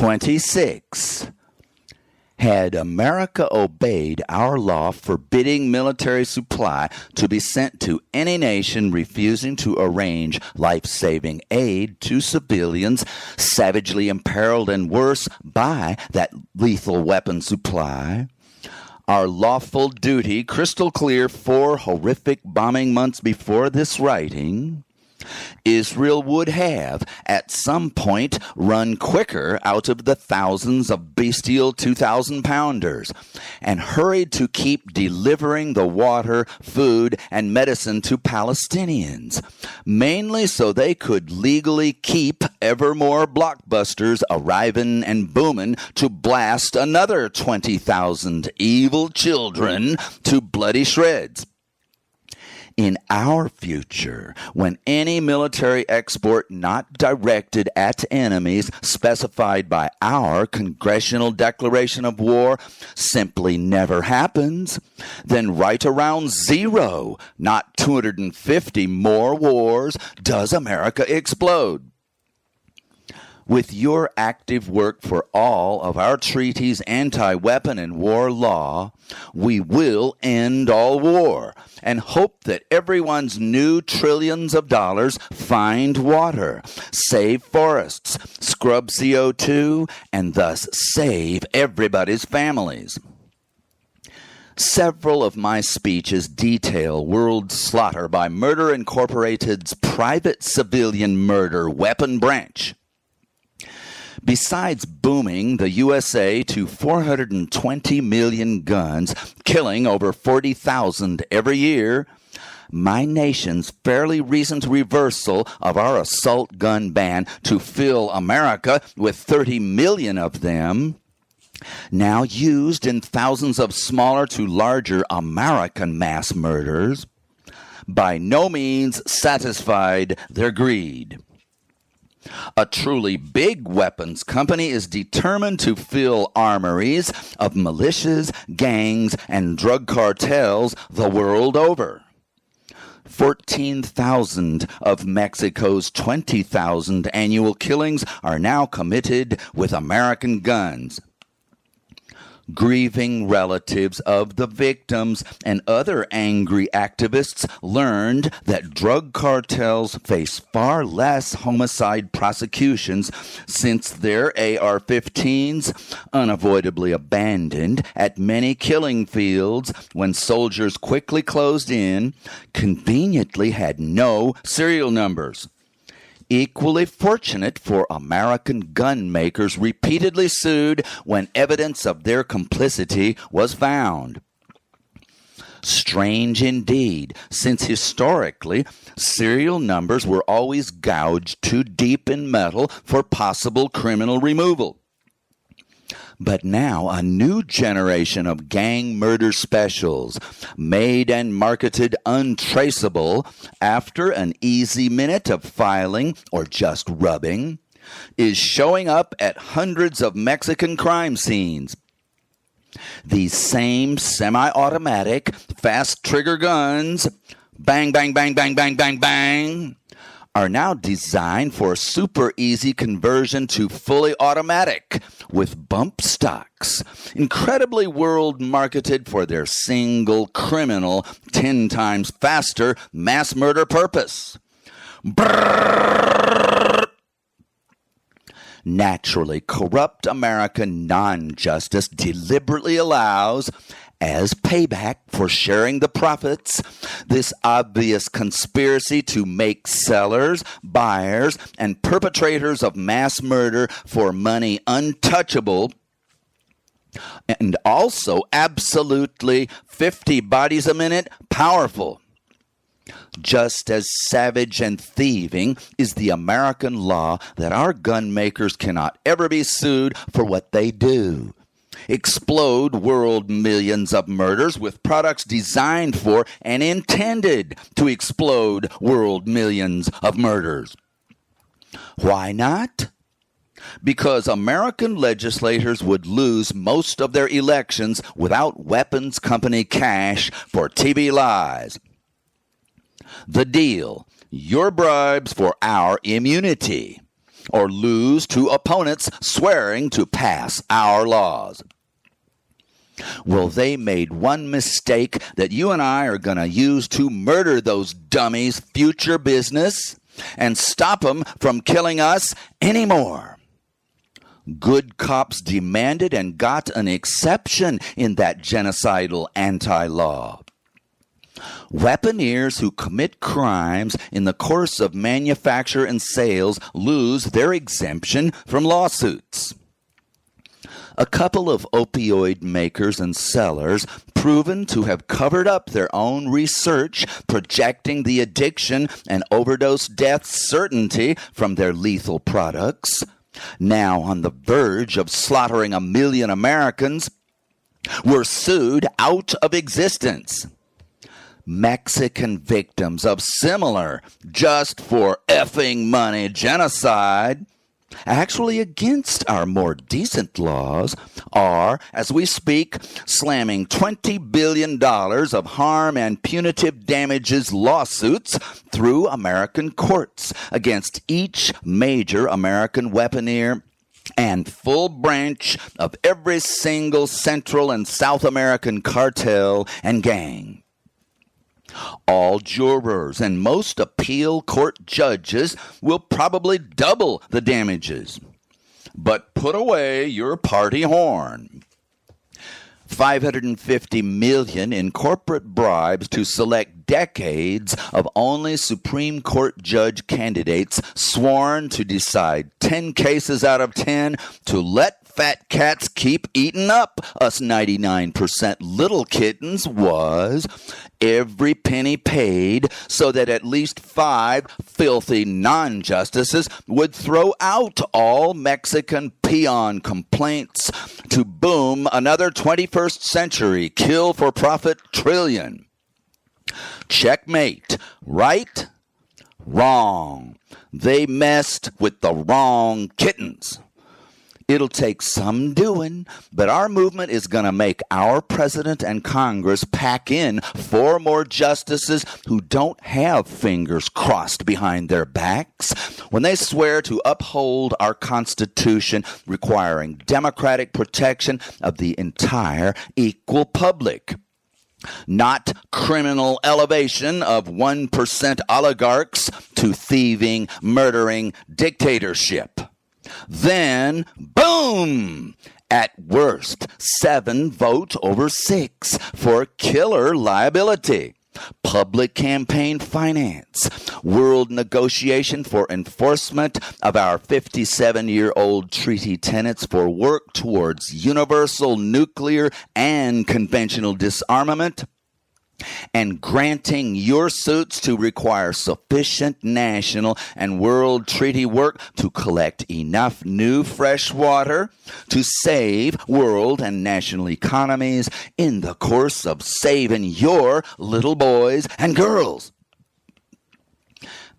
26. Had America obeyed our law forbidding military supply to be sent to any nation refusing to arrange life-saving aid to civilians savagely imperiled and worse by that lethal weapon supply, our lawful duty, crystal clear 4 horrific bombing months before this writing, Israel would have, at some point, run quicker out of the thousands of bestial 2,000-pounders and hurried to keep delivering the water, food, and medicine to Palestinians, mainly so they could legally keep ever more blockbusters arriving and booming to blast another 20,000 evil children to bloody shreds. In our future, when any military export not directed at enemies specified by our Congressional Declaration of War simply never happens, then right around 0, not 250 more wars, does America explode. With your active work for all of our treaties, anti-weapon and war law, we will end all war and hope that everyone's new trillions of dollars find water, save forests, scrub CO2, and thus save everybody's families. Several of my speeches detail world slaughter by Murder Incorporated's private civilian murder weapon branch. Besides booming the USA to 420 million guns, killing over 40,000 every year, my nation's fairly recent reversal of our assault gun ban to fill America with 30 million of them, now used in thousands of smaller to larger American mass murders, by no means satisfied their greed. A truly big weapons company is determined to fill armories of militias, gangs, and drug cartels the world over. 14,000 of Mexico's 20,000 annual killings are now committed with American guns. Grieving relatives of the victims and other angry activists learned that drug cartels face far less homicide prosecutions since their AR-15s, unavoidably abandoned at many killing fields when soldiers quickly closed in, conveniently had no serial numbers. Equally fortunate for American gun makers repeatedly sued when evidence of their complicity was found. Strange indeed, since historically, serial numbers were always gouged too deep in metal for possible criminal removal. But now a new generation of gang murder specials, made and marketed untraceable after an easy minute of filing or just rubbing, is showing up at hundreds of Mexican crime scenes. These same semi-automatic, fast-trigger guns, bang, bang, bang, bang, bang, bang, bang, are now designed for super easy conversion to fully automatic with bump stocks, incredibly world marketed for their single criminal 10 times faster mass murder purpose. Brrr. Naturally, corrupt American non-justice deliberately allows, as payback for sharing the profits, this obvious conspiracy to make sellers, buyers, and perpetrators of mass murder for money untouchable, and also absolutely 50 bodies a minute powerful. Just as savage and thieving is the American law that our gun makers cannot ever be sued for what they do. Explode world millions of murders with products designed for and intended to explode world millions of murders. Why not? Because American legislators would lose most of their elections without weapons company cash for TV lies. The deal: your bribes for our immunity. or lose to opponents swearing to pass our laws. Well, they made one mistake that you and I are going to use to murder those dummies' future business and stop them from killing us anymore. Good cops demanded and got an exception in that genocidal anti-law. Weaponeers who commit crimes in the course of manufacture and sales lose their exemption from lawsuits. A couple of opioid makers and sellers proven to have covered up their own research projecting the addiction and overdose death certainty from their lethal products, now on the verge of slaughtering 1 million Americans, were sued out of existence. Mexican victims of similar just for effing money genocide, actually against our more decent laws, are, as we speak, slamming $20 billion of harm and punitive damages lawsuits through American courts against each major American weaponeer and full branch of every single Central and South American cartel and gang. All jurors and most appeal court judges will probably double the damages. But put away your party horn. $550 million in corporate bribes to select decades of only Supreme Court judge candidates sworn to decide 10 cases out of 10 to let fat cats keep eating up us 99% little kittens was every penny paid so that at least 5 filthy non-justices would throw out all Mexican peon complaints to boom another 21st century kill-for-profit trillion. Checkmate. Right? Wrong. They messed with the wrong kittens. It'll take some doing, but our movement is going to make our president and Congress pack in 4 more justices who don't have fingers crossed behind their backs when they swear to uphold our Constitution requiring democratic protection of the entire equal public. Not criminal elevation of 1% oligarchs to thieving, murdering dictatorship. Then, boom! At worst, 7 vote over 6 for killer liability. Public campaign finance, world negotiation for enforcement of our 57-year-old treaty tenets for work towards universal nuclear and conventional disarmament, and granting your suits to require sufficient national and world treaty work to collect enough new fresh water to save world and national economies in the course of saving your little boys and girls.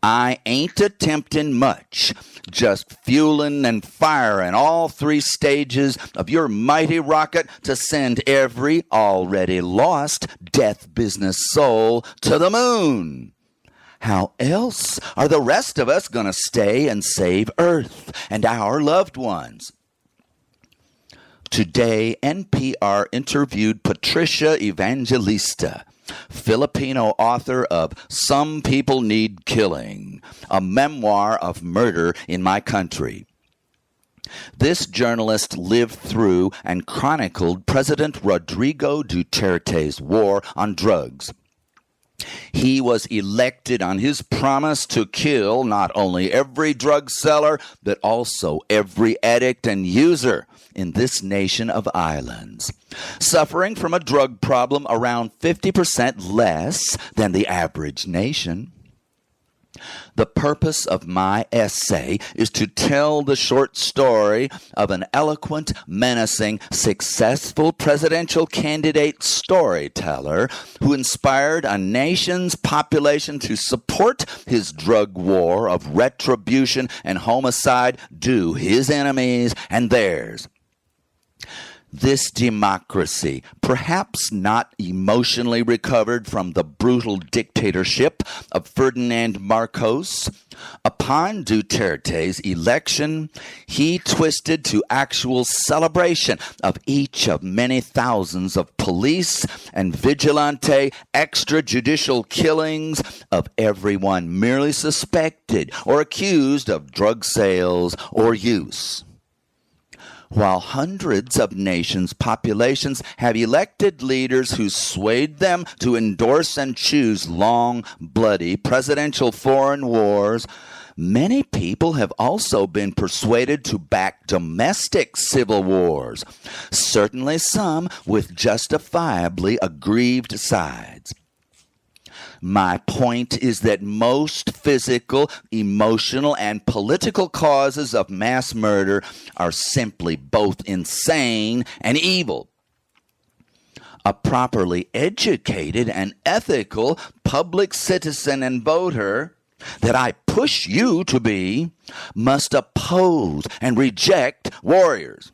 I ain't attempting much, just fueling and firing all 3 stages of your mighty rocket to send every already lost death business soul to the moon. How else are the rest of us going to stay and save Earth and our loved ones? Today, NPR interviewed Patricia Evangelista, Filipino author of Some People Need Killing, a memoir of murder in my country. This journalist lived through and chronicled President Rodrigo Duterte's war on drugs. He was elected on his promise to kill not only every drug seller, but also every addict and user in this nation of islands, suffering from a drug problem around 50% less than the average nation. The purpose of my essay is to tell the short story of an eloquent, menacing, successful presidential candidate storyteller who inspired a nation's population to support his drug war of retribution and homicide due his enemies and theirs. This democracy, perhaps not emotionally recovered from the brutal dictatorship of Ferdinand Marcos, upon Duterte's election, he twisted to actual celebration of each of many thousands of police and vigilante extrajudicial killings of everyone merely suspected or accused of drug sales or use. While hundreds of nations' populations have elected leaders who swayed them to endorse and choose long, bloody presidential foreign wars, many people have also been persuaded to back domestic civil wars, certainly some with justifiably aggrieved sides. My point is that most physical, emotional, and political causes of mass murder are simply both insane and evil. A properly educated and ethical public citizen and voter that I push you to be must oppose and reject warriors.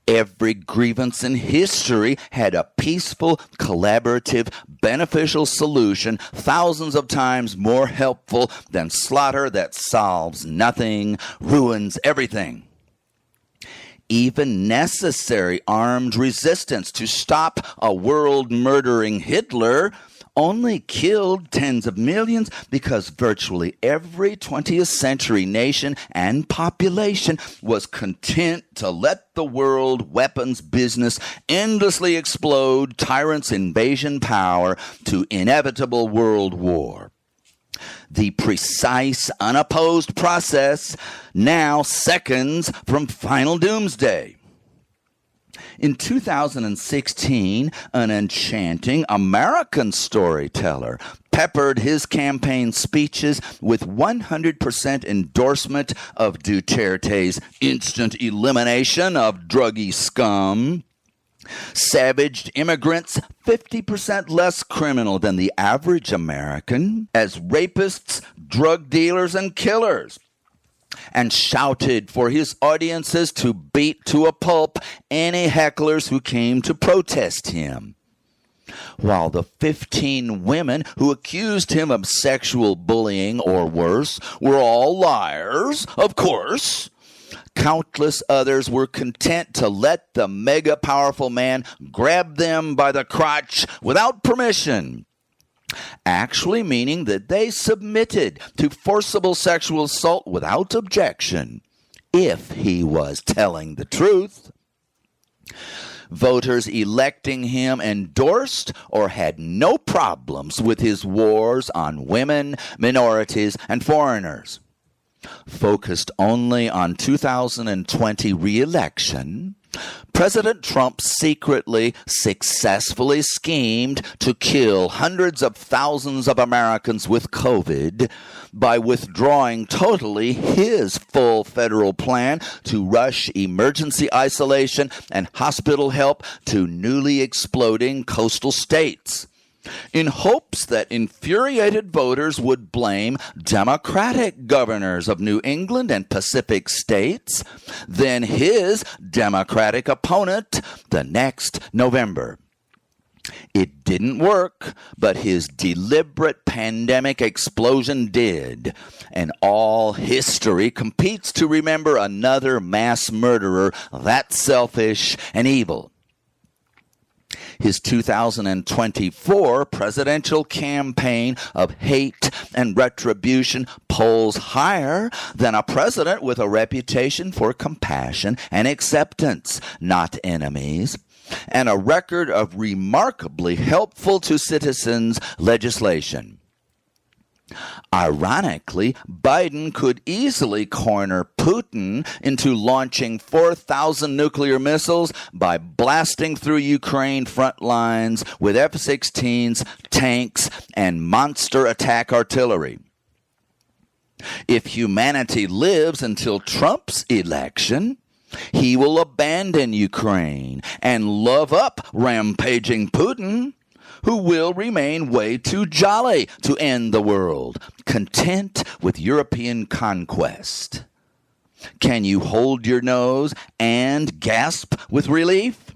Every grievance in history had a peaceful, collaborative, beneficial solution thousands of times more helpful than slaughter that solves nothing, ruins everything. Even necessary armed resistance to stop a world-murdering Hitler only killed tens of millions because virtually every 20th century nation and population was content to let the world weapons business endlessly explode tyrants' invasion power to inevitable world war. The precise, unopposed process now seconds from final doomsday. In 2016, an enchanting American storyteller peppered his campaign speeches with 100% endorsement of Duterte's instant elimination of druggy scum, savaged immigrants 50% less criminal than the average American, as rapists, drug dealers, and killers, and shouted for his audiences to beat to a pulp any hecklers who came to protest him. While the 15 women who accused him of sexual bullying or worse were all liars, of course, countless others were content to let the mega-powerful man grab them by the crotch without permission, actually meaning that they submitted to forcible sexual assault without objection, if he was telling the truth. Voters electing him endorsed or had no problems with his wars on women, minorities, and foreigners. Focused only on 2020 re-election, President Trump secretly, successfully schemed to kill hundreds of thousands of Americans with COVID by withdrawing totally his full federal plan to rush emergency isolation and hospital help to newly exploding coastal states, in hopes that infuriated voters would blame Democratic governors of New England and Pacific states, then his Democratic opponent, the next November. It didn't work, but his deliberate pandemic explosion did, and all history competes to remember another mass murderer that selfish and evil. His 2024 presidential campaign of hate and retribution polls higher than a president with a reputation for compassion and acceptance, not enemies, and a record of remarkably helpful to citizens legislation. Ironically, Biden could easily corner Putin into launching 4,000 nuclear missiles by blasting through Ukraine front lines with F-16s, tanks, and monster attack artillery. If humanity lives until Trump's election, he will abandon Ukraine and love up rampaging Putin, who will remain way too jolly to end the world, content with European conquest. Can you hold your nose and gasp with relief?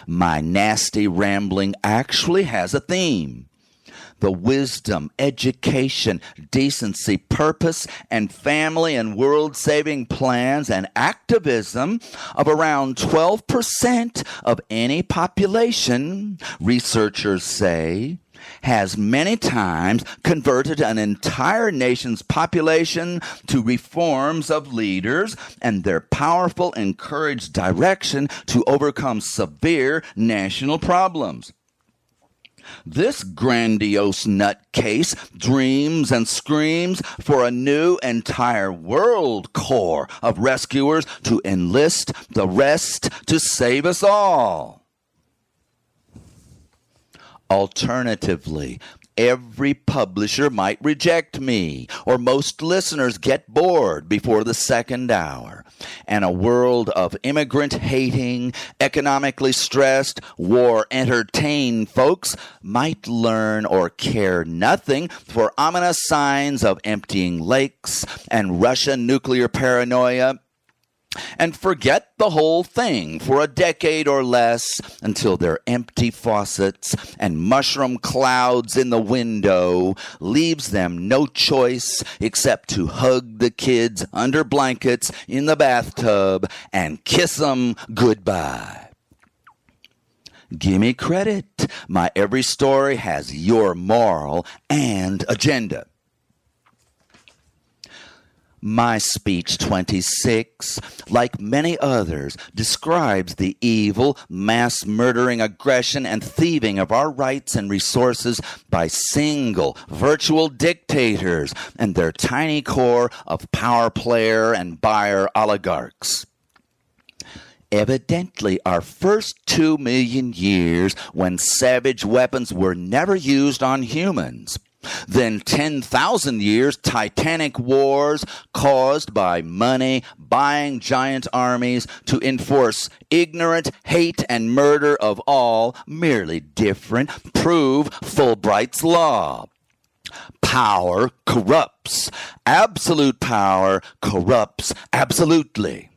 My nasty rambling actually has a theme. The wisdom, education, decency, purpose, and family and world-saving plans and activism of around 12% of any population, researchers say, has many times converted an entire nation's population to reforms of leaders and their powerful encouraged direction to overcome severe national problems. This grandiose nutcase dreams and screams for a new entire world corps of rescuers to enlist the rest to save us all. Alternatively, every publisher might reject me, or most listeners get bored before the second hour, and a world of immigrant-hating, economically stressed, war-entertained folks might learn or care nothing for ominous signs of emptying lakes and Russian nuclear paranoia, and forget the whole thing for a decade or less until their empty faucets and mushroom clouds in the window leaves them no choice except to hug the kids under blankets in the bathtub and kiss them goodbye. Gimme credit. My every story has your moral and agenda. My speech 26, like many others, describes the evil, mass-murdering aggression and thieving of our rights and resources by single, virtual dictators and their tiny core of power player and buyer oligarchs. Evidently, our first 2 million years when savage weapons were never used on humans. Then 10,000 years titanic wars caused by money buying giant armies to enforce ignorant hate and murder of all, merely different, prove Fulbright's law. Power corrupts. Absolute power corrupts absolutely.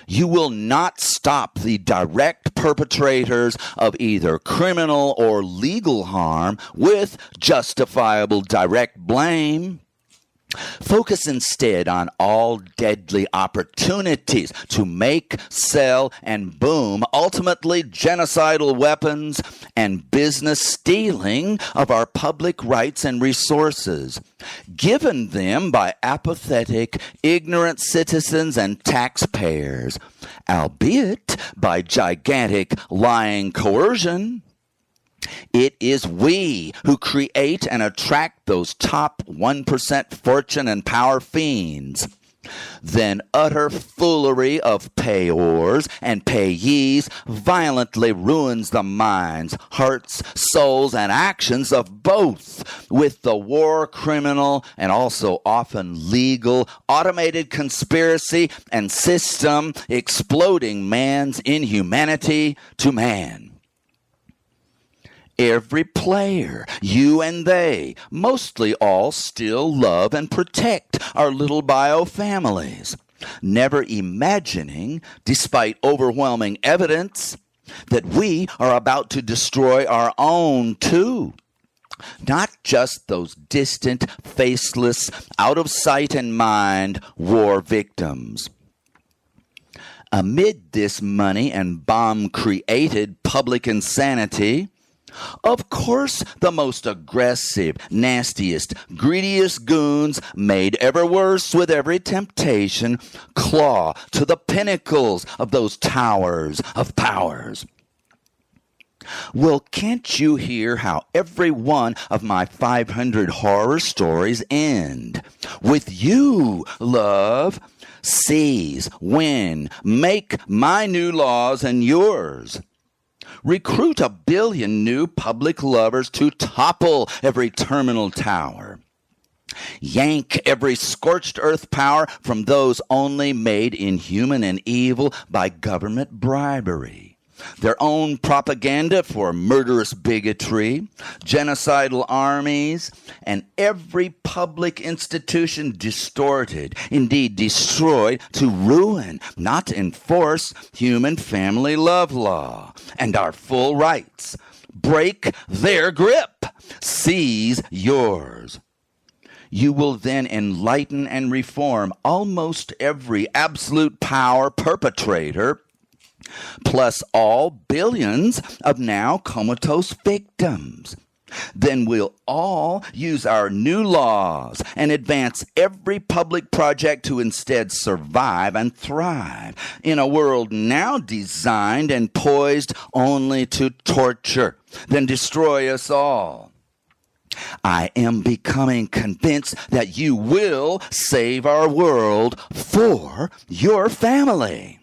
You will not stop the direct perpetrators of either criminal or legal harm with justifiable direct blame. Focus instead on all deadly opportunities to make, sell, and boom ultimately genocidal weapons and business stealing of our public rights and resources, given them by apathetic, ignorant citizens and taxpayers, albeit by gigantic lying coercion. It is we who create and attract those top 1% fortune and power fiends. Then utter foolery of payors and payees violently ruins the minds, hearts, souls, and actions of both, with the war criminal and also often legal automated conspiracy and system exploding man's inhumanity to man. Every player, you and they, mostly all still love and protect our little bio families, never imagining, despite overwhelming evidence, that we are about to destroy our own too. Not just those distant, faceless, out of sight and mind war victims. Amid this money and bomb-created public insanity, of course, the most aggressive, nastiest, greediest goons, made ever worse with every temptation, claw to the pinnacles of those towers of powers. Well, can't you hear how every one of my 500 horror stories end? With you, love. Seize, win, make my new laws and yours. Recruit 1 billion new public lovers to topple every terminal tower. Yank every scorched earth power from those only made inhuman and evil by government bribery. their own propaganda for murderous bigotry, genocidal armies, and every public institution distorted, indeed destroyed, to ruin, not to enforce human family love law and our full rights. Break their grip. Seize yours. You will then enlighten and reform almost every absolute power perpetrator, plus all billions of now comatose victims. Then we'll all use our new laws and advance every public project to instead survive and thrive in a world now designed and poised only to torture, then destroy us all. I am becoming convinced that you will save our world for your family.